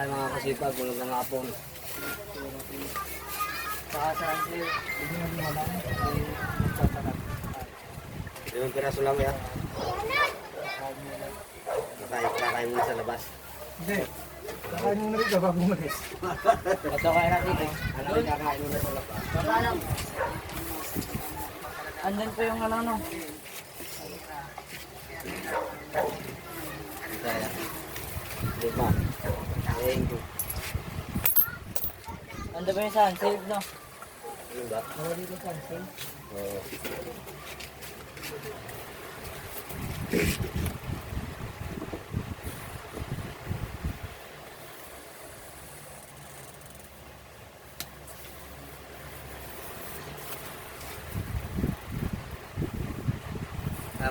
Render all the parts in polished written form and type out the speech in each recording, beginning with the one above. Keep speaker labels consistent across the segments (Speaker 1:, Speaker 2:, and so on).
Speaker 1: Ay mga kasipag, magandang hapon.
Speaker 2: Saan sir? Hindi mo lang.
Speaker 1: Yung piraso lang ya. Kakain muna sa labas.
Speaker 2: Hindi. Kakain muna rin bago umalis.
Speaker 1: Ito kaya natin eh. Alam ko kakain muna sa labas.
Speaker 2: Paano? Andun po yung ano.
Speaker 1: Kaya. Lima. Thank you.
Speaker 2: Andun ba yung sunset, no?
Speaker 1: Ano ba?
Speaker 2: Wala dito sunset.
Speaker 1: Oo.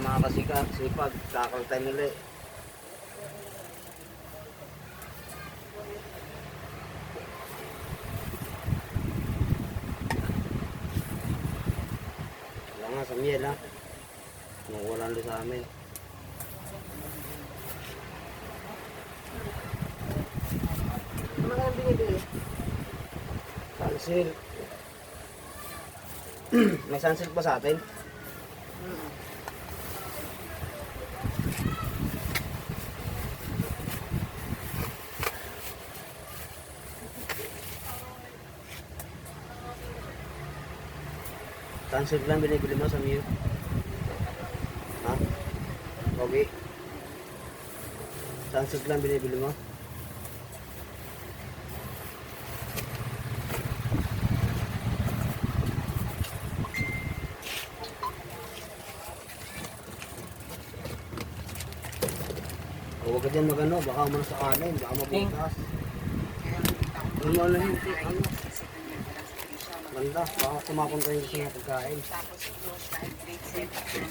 Speaker 1: Mga sipag, kakal tayo nila eh. Wala nga sa miel ha. Nakuwalan doon sa amin.
Speaker 2: Ano nga binibili?
Speaker 1: Sunsil. May sunsil pa sa atin? Sunsil lang binibili mo sa Miu? Ha? Okay. Sunsil lang binibili mo? Huwag ka dyan magano, baka umano sa kanin, baka mabutas. Ano lang yung ano? Ganda, baka kumapon kayo sa mga pagkain.
Speaker 3: Tapos ito, dahil grade 7 na,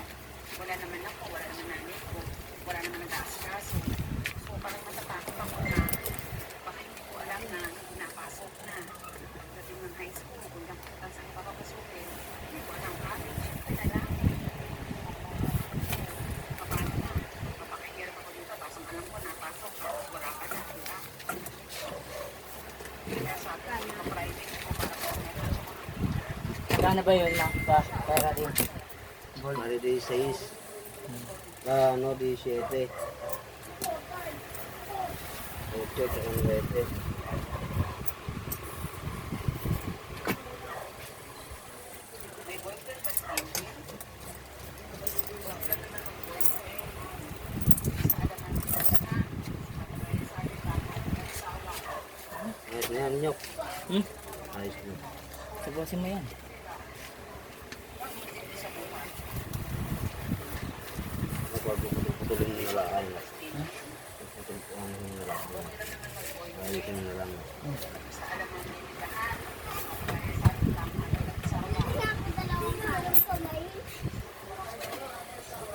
Speaker 3: wala naman ako, wala naman nanay ko, wala naman nag-aaskaso. So parang matatakot ako na baka hindi ko alam na napasok na. Pagdating ng high school, kung saan ko papapasukin, hindi ko alam college, kaya lang. Paano na? Papakahirap ako dito, tapos ang alam ko napasok, tapos wala ka na, diba? Kaya sa akin, yung private ko para sa
Speaker 2: Kano ba yun lang? Pera din.
Speaker 1: Mali di 6. Ano di 7. 8 tsaka 9.
Speaker 3: may boyfriend ba sa akin?
Speaker 1: Ayos na yan, nyok.
Speaker 2: Hmm?
Speaker 1: Ayos na.
Speaker 2: Sabusin mo yan.
Speaker 1: Putulin mo na lang. Putulin mo na lang. Ayusin mo na lang.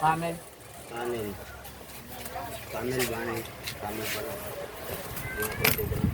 Speaker 2: Camel.
Speaker 1: Kanin. Kamel ba na eh? Kamel pala. Yung pwede ka na.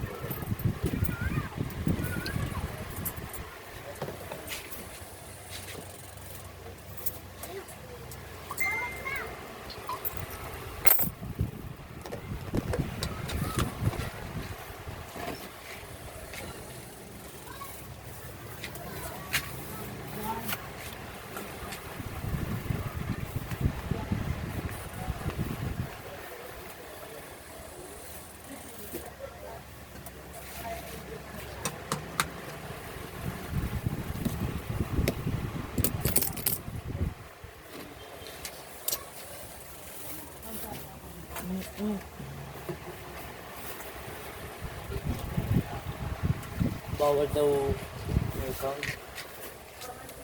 Speaker 2: Bawal daw yung sound.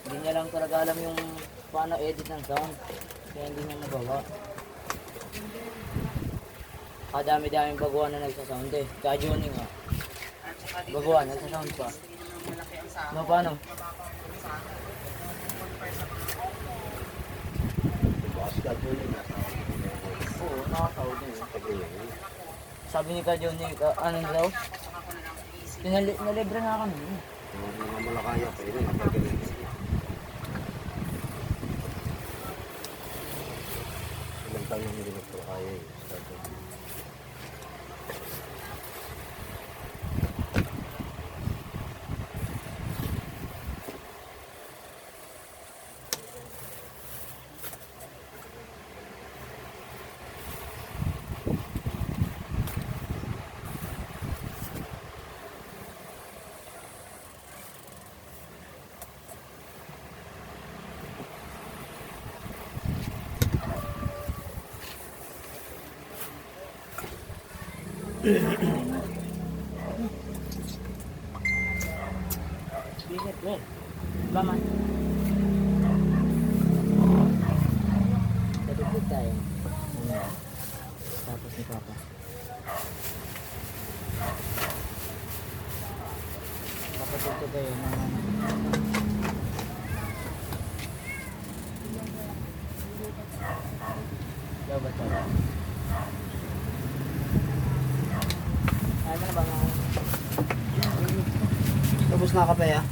Speaker 2: Hindi niya lang talaga alam yung paano edit ng sound. Kaya hindi niya magawa. Kadami-daming baguhan na nagsasound eh. Ka-joning nga. Baguhan, nagsasound pa. No, paano?
Speaker 1: Bukas ka doon eh.
Speaker 2: Oo, nakakasound eh. Sabi ni ka-joning, ano daw? Nalibre nga kami.
Speaker 1: Mga malakaya pa yun. Napagaling. Ilang taon yung hindi nagpakaya eh.
Speaker 2: Bisit, well. Ba man? Dadugtog tayo. Tapos ni Papa. Papatugtog kayo ng Yaw ba tayo? Ayaw mo na ba mga?
Speaker 1: Tapos na kape ah.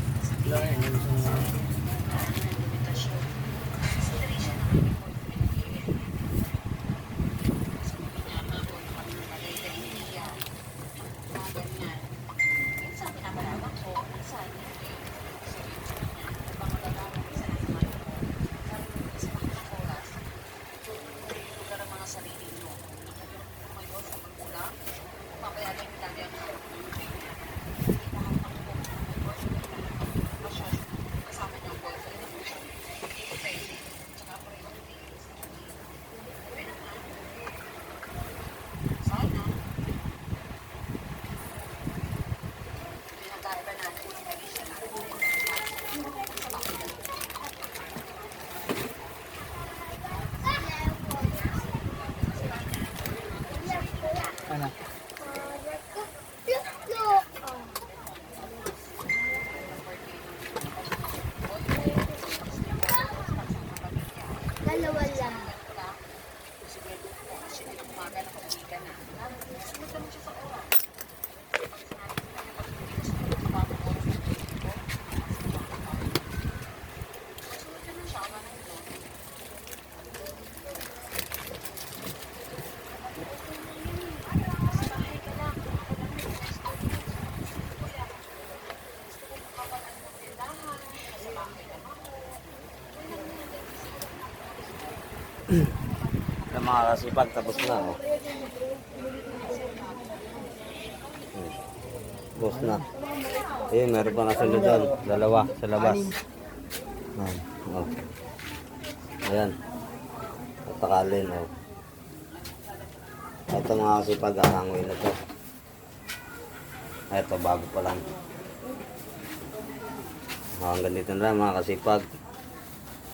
Speaker 2: Ano?
Speaker 4: Dalawa lang.
Speaker 1: Sa mga kasipag, tapos na. Oh. Tapos na. Eh, meron pa nasunod doon. Dalawa sa labas. Oh. Ayan. Patakalin. Oh. Ito mga kasipag, ahangoy na to. Ito, bago pa lang. Hanggang dito na lang mga kasipag.